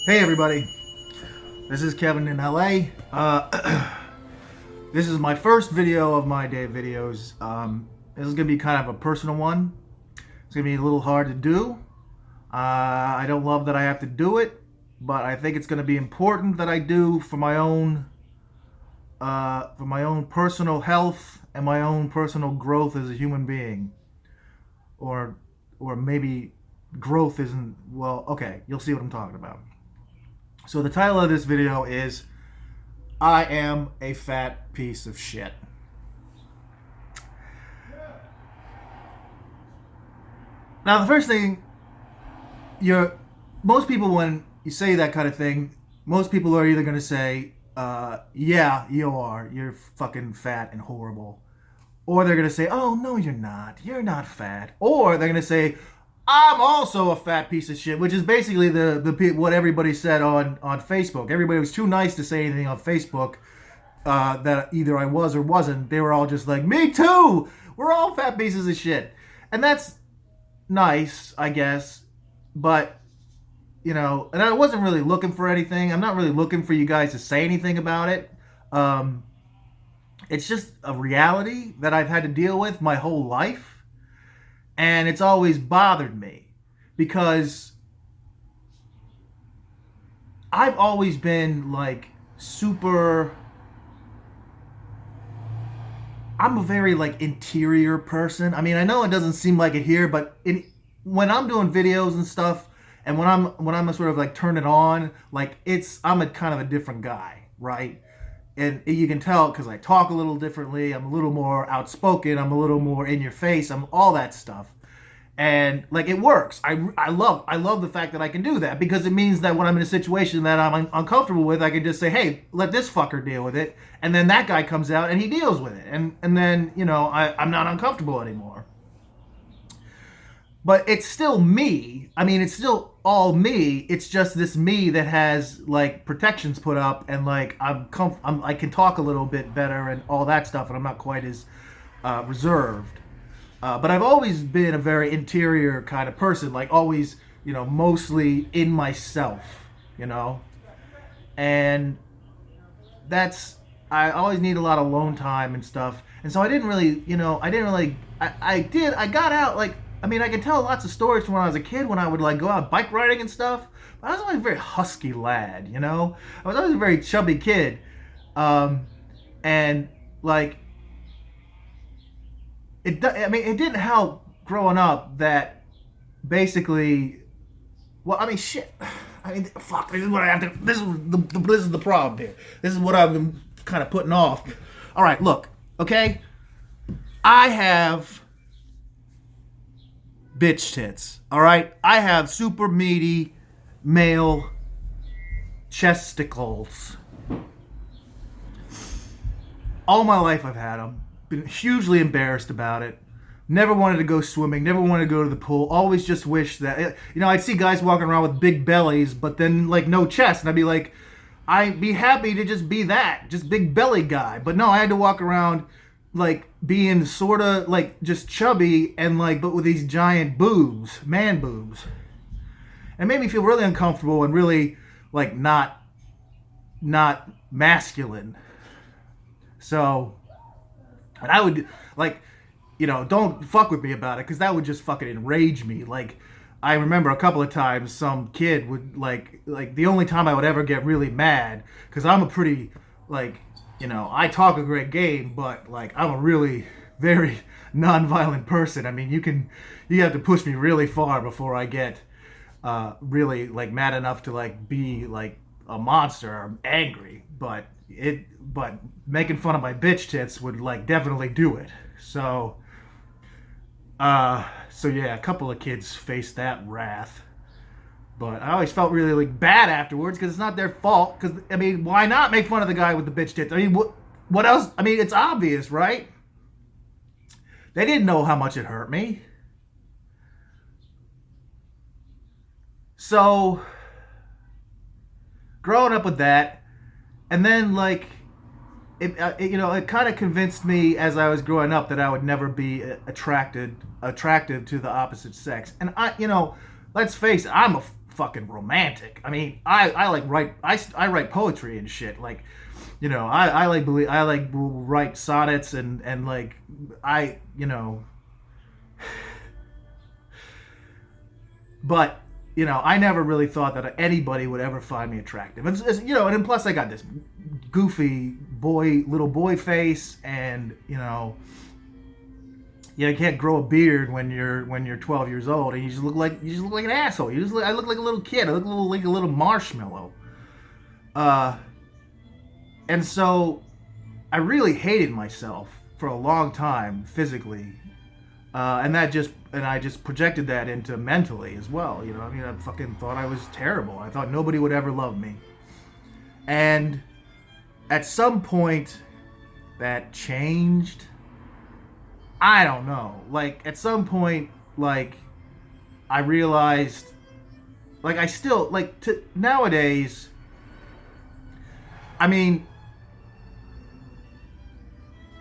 Hey everybody, this is Kevin in LA. This is my first video of my day videos. This is gonna be kind of a personal one. It's gonna be a little hard to do. I don't love that I have to do it, but I think it's gonna be important that I do for my own personal health and my own personal growth as a human being. Or maybe growth isn't, well, okay, you'll see what I'm talking about. So the title of this video is I am a fat piece of shit. Now the first thing, most people when you say that kind of thing, most people are either going to say, yeah, you're fucking fat and horrible. Or they're going to say, oh, no, you're not fat. Or they're going to say, I'm also a fat piece of shit, which is basically the what everybody said on Facebook. Everybody was too nice to say anything on Facebook that either I was or wasn't. They were all just like, me too! We're all fat pieces of shit. And that's nice, I guess. But, and I wasn't really looking for anything. I'm not really looking for you guys to say anything about it. It's just a reality that I've had to deal with my whole life. And it's always bothered me because I've always been like I'm a very like interior person. I mean, I know it doesn't seem like it here, but when I'm doing videos and stuff and when I'm sort of like turn it on, like I'm a kind of a different guy, right? And you can tell because I talk a little differently. I'm a little more outspoken. I'm a little more in your face. I'm all that stuff. And like it works. I love the fact that I can do that because it means that when I'm in a situation that I'm uncomfortable with, I can just say, hey, let this fucker deal with it. And then that guy comes out and he deals with it. And then, I'm not uncomfortable anymore. But it's still me. I mean, it's still all me. It's just this me that has like protections put up and like I can talk a little bit better and all that stuff, and I'm not quite as reserved. But I've always been a very interior kind of person, like always, mostly in myself, and I always need a lot of alone time and stuff. And so I got out like. I mean, I can tell lots of stories from when I was a kid when I would like go out bike riding and stuff. But I was always a very husky lad, I was always a very chubby kid, and like it didn't help growing up that basically. Well, I mean, shit. I mean, fuck. This is what I have to. This is the problem here. This is what I've been kind of putting off. All right, look. Okay, I have bitch tits. All right, I have super meaty male chesticles. All my life I've had them. Been hugely embarrassed about it. Never wanted to go swimming. Never wanted to go to the pool. Always just wished that I'd see guys walking around with big bellies, but then like no chest, and I'd be like, I'd be happy to just be that, just big belly guy. But no, I had to walk around like being sort of like just chubby and like but with these giant boobs, man boobs. And it made me feel really uncomfortable and really like not masculine. So, and I would like, don't fuck with me about it because that would just fucking enrage me. Like I remember a couple of times some kid would like the only time I would ever get really mad because I'm a pretty like I talk a great game, but like I'm a really very non-violent person. I mean, you have to push me really far before I get really like mad enough to like be like a monster or angry. But making fun of my bitch tits would like definitely do it. So yeah, a couple of kids faced that wrath. But I always felt really like bad afterwards because it's not their fault. Because I mean, why not make fun of the guy with the bitch tits? I mean, what else? I mean, it's obvious, right? They didn't know how much it hurt me. So, growing up with that, and then like, it kind of convinced me as I was growing up that I would never be attractive to the opposite sex. And let's face it, I'm a fucking romantic. I mean, I like write I write poetry and shit. Like, you know, I like believe I like write sonnets and like I you know, but you know, I never really thought that anybody would ever find me attractive. You know, and then plus I got this goofy little boy face, and you know, you can't grow a beard when you're 12 years old, and you just look like an asshole. I look like a little kid. I look like a little marshmallow. And so I really hated myself for a long time physically, and I just projected that into mentally as well. You know, I mean, I fucking thought I was terrible. I thought nobody would ever love me, and at some point that changed. I don't know. Like, at some point, like, I realized, like, I still, like, nowadays, I mean,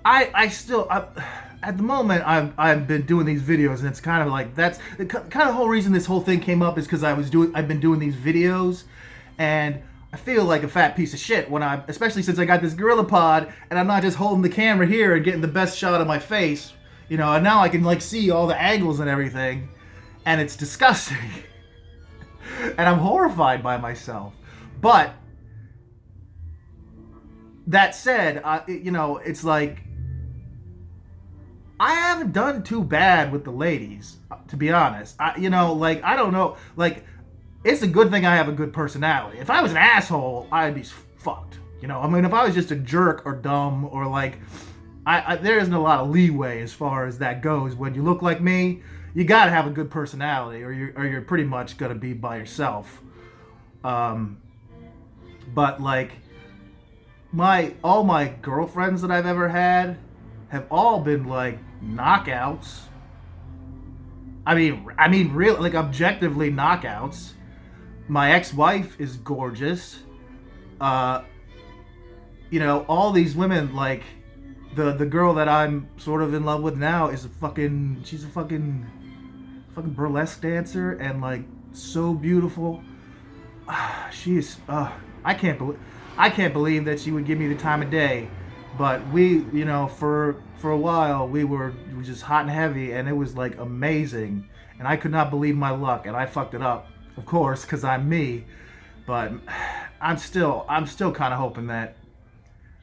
I still, at the moment, I've been doing these videos, and it's kind of like, that's, the kind of whole reason this whole thing came up is because I've been doing these videos, and I feel like a fat piece of shit especially since I got this GorillaPod, and I'm not just holding the camera here and getting the best shot of my face. You know, and now I can like see all the angles and everything, and it's disgusting. And I'm horrified by myself. But that said, you know, it's like I haven't done too bad with the ladies, to be honest. You know, like I don't know, like it's a good thing I have a good personality. If I was an asshole, I'd be fucked. You know, I mean, if I was just a jerk or dumb or like. There isn't a lot of leeway as far as that goes. When you look like me, you gotta have a good personality, or you're pretty much gonna be by yourself. But like all my girlfriends that I've ever had have all been like knockouts. I mean, real like objectively knockouts. My ex-wife is gorgeous. You know, all these women like. The girl that I'm sort of in love with now is she's a fucking burlesque dancer, and like so beautiful. She's I can't believe that she would give me the time of day. But we, you know, for a while we were just hot and heavy, and it was like amazing, and I could not believe my luck, and I fucked it up, of course, because I'm me. But I'm still kind of hoping that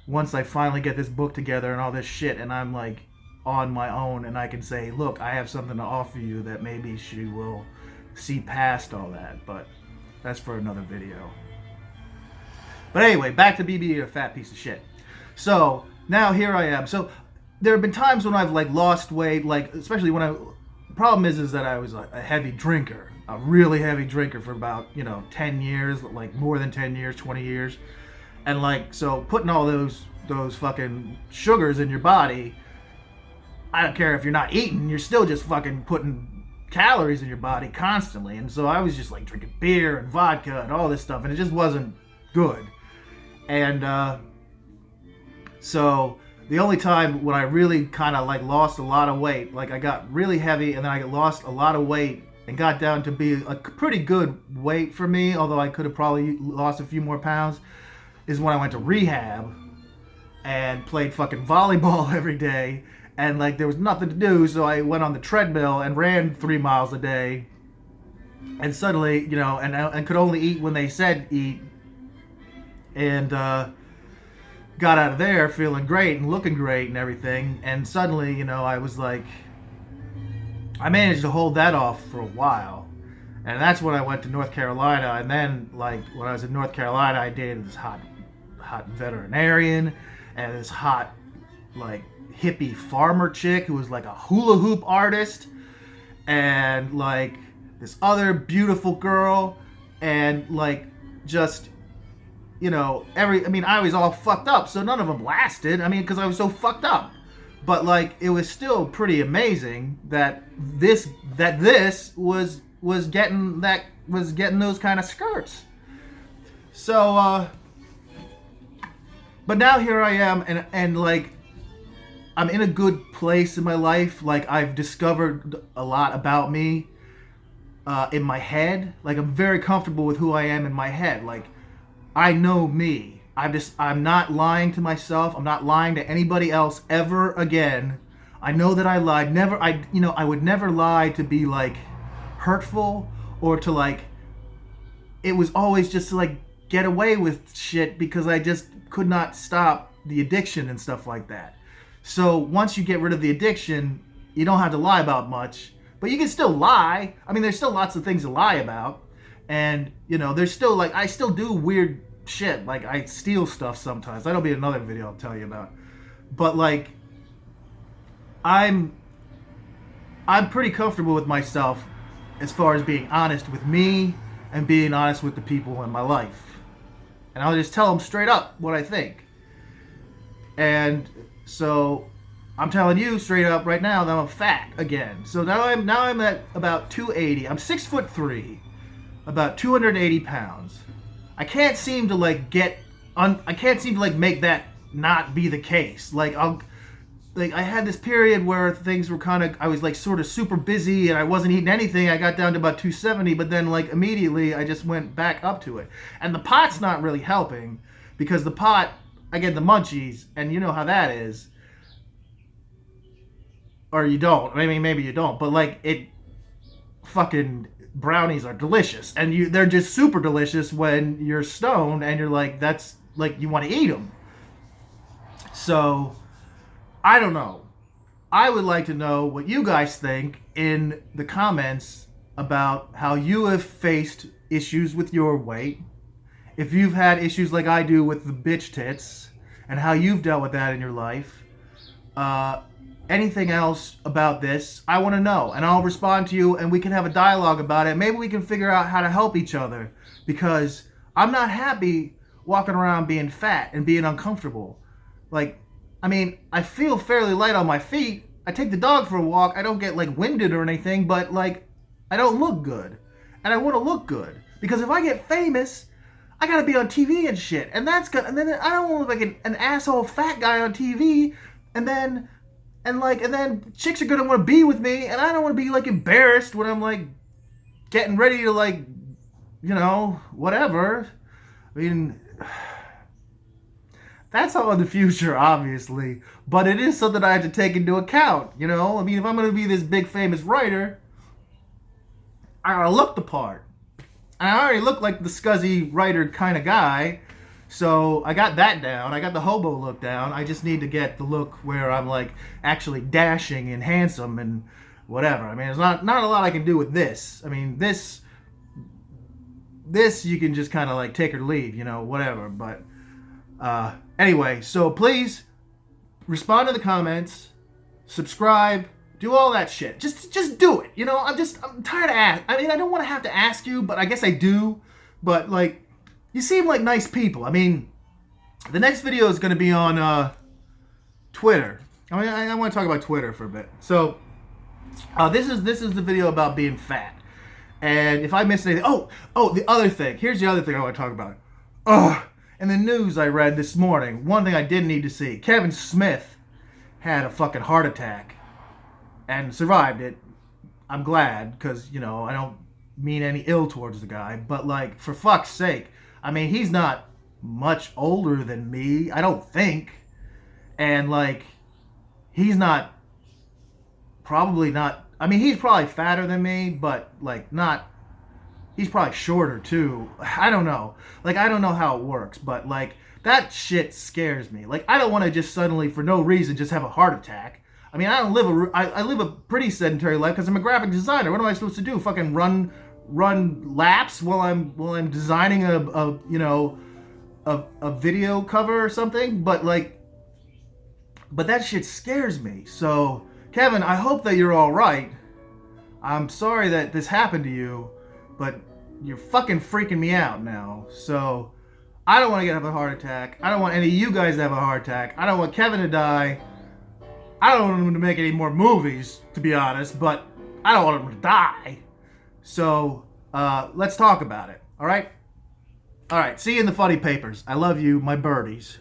once I finally get this book together and all this shit, and I'm like on my own, and I can say, look, I have something to offer you, that maybe she will see past all that. But that's for another video. But anyway, back to BB, a fat piece of shit. So now here I am. So there have been times when I've like lost weight, like especially when the problem is that I was a heavy drinker, a really heavy drinker for about 10 years, like more than 10 years, 20 years. And like, so putting all those fucking sugars in your body, I don't care if you're not eating, you're still just fucking putting calories in your body constantly. And so I was just like drinking beer and vodka and all this stuff, and it just wasn't good. And so the only time when I really kind of like lost a lot of weight, like I got really heavy and then I lost a lot of weight and got down to be a pretty good weight for me, although I could have probably lost a few more pounds, is when I went to rehab and played fucking volleyball every day, and like there was nothing to do, so I went on the treadmill and ran 3 miles a day, and suddenly, and could only eat when they said eat, and got out of there feeling great and looking great and everything, and suddenly, I was like, I managed to hold that off for a while. And that's when I went to North Carolina, and then like when I was in North Carolina, I dated this hot veterinarian and this hot like hippie farmer chick who was like a hula hoop artist, and like this other beautiful girl, and like just I was all fucked up, so none of them lasted. I mean, because I was so fucked up. But like it was still pretty amazing that this was getting those kind of skirts. So but now here I am, and like I'm in a good place in my life. Like I've discovered a lot about me, in my head. Like, I'm very comfortable with who I am in my head. Like, I know me. I'm not lying to myself. I'm not lying to anybody else ever again. I know that I lied. I would never lie to be like hurtful or to like, it was always just to like get away with shit because I just could not stop the addiction and stuff like that. So once you get rid of the addiction, you don't have to lie about much, but you can still lie. I mean, there's still lots of things to lie about. And, there's still like, I still do weird shit. Like, I steal stuff sometimes. That'll be another video I'll tell you about. But like, I'm pretty comfortable with myself as far as being honest with me and being honest with the people in my life. And I'll just tell them straight up what I think. And so I'm telling you straight up right now that I'm fat again. So now I'm at about 280. I'm 6'3", about 280 pounds. I can't seem to like make that not be the case. Like, I had this period where things were I was like sort of super busy and I wasn't eating anything. I got down to about 270, but then like immediately I just went back up to it. And the pot's not really helping because the pot, I get the munchies, and you know how that is. Or you don't. I mean, maybe you don't, but like fucking brownies are delicious, and they're just super delicious when you're stoned and you're like, that's like, you want to eat them. So I don't know. I would like to know what you guys think in the comments about how you have faced issues with your weight, if you've had issues like I do with the bitch tits, and how you've dealt with that in your life. Anything else about this, I want to know, and I'll respond to you, and we can have a dialogue about it. Maybe we can figure out how to help each other, because I'm not happy walking around being fat and being uncomfortable. Like, I mean, I feel fairly light on my feet. I take the dog for a walk. I don't get like winded or anything, but like, I don't look good, and I want to look good, because if I get famous, I gotta be on TV and shit, and then I don't want to look like an asshole fat guy on TV, and then chicks are gonna want to be with me, and I don't want to be like embarrassed when I'm like getting ready to like, whatever. I mean, that's all in the future, obviously, but it is something I have to take into account. I mean, if I'm gonna be this big famous writer, I gotta look the part. I already look like the scuzzy writer kind of guy, so I got that down. I got the hobo look down. I just need to get the look where I'm like actually dashing and handsome and whatever. I mean, there's not a lot I can do with this. I mean, this you can just kind of like take or leave, whatever. But anyway, so please respond to the comments, subscribe, do all that shit. Just do it. I'm tired of asking. I mean, I don't want to have to ask you, but I guess I do. But like, you seem like nice people. I mean, the next video is going to be on Twitter. I mean, I want to talk about Twitter for a bit. So, this is the video about being fat. And if I missed anything, the other thing. Here's the other thing I want to talk about. In the news I read this morning, one thing I didn't need to see. Kevin Smith had a fucking heart attack and survived it. I'm glad, because, I don't mean any ill towards the guy. But, like, for fuck's sake, I mean, he's not much older than me, I don't think. And, like, he's probably not, I mean, he's probably fatter than me, but, like, he's probably shorter, too. I don't know. Like, I don't know how it works, but, like, that shit scares me. Like, I don't want to just suddenly, for no reason, just have a heart attack. I mean, I live a pretty sedentary life because I'm a graphic designer. What am I supposed to do? Fucking run laps while I'm designing a video cover or something? But that shit scares me. So, Kevin, I hope that you're all right. I'm sorry that this happened to you, but you're fucking freaking me out now. So, I don't want to have a heart attack. I don't want any of you guys to have a heart attack. I don't want Kevin to die. I don't want him to make any more movies, to be honest, but I don't want him to die. So, let's talk about it, all right? All right, see you in the funny papers. I love you, my birdies.